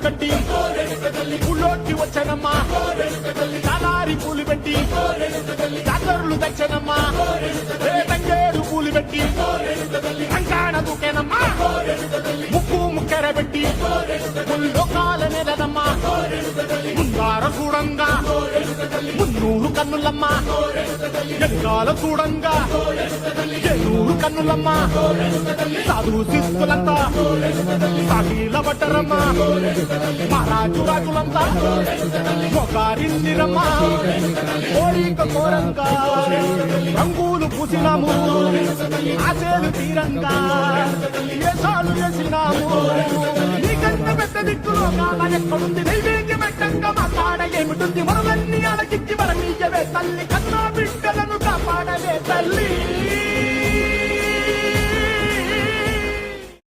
కట్టి ఊళ్ళోకి వచ్చానమ్మా చాలారి పూలు పెట్టి జాతరులు తెచ్చానమ్మా తంగేడు పూలు పెట్టి కంకాణ దూకేనమ్మా ముక్కు ముక్కెర పెట్టి ముల్లోకాల నెలనమ్మా ముందార చూడంగా మున్నూరు కన్నులమ్మా ఎన్నికాల చూడంగా ఎన్నూరు కన్నులమ్మా సాధు శిస్తులంతా సాగిల పట్టరమ్మా మహారాజు రాజులంతా మొగారిందిరమ్మా కోరిక కోరంగా రంగులు పూసినాము ఆశలు తీరంగా ఏసాలు వేసినాము నీకన్నా పెద్ద దిక్కులో కాల ఎక్కడుంది నైవేద్యం పెట్టంగా మా కాడ ఏమిటుంది మనలన్నీ అలకించి మన నీయవే తల్లి కన్నా బిడ్డలను కాపాడవే తల్లి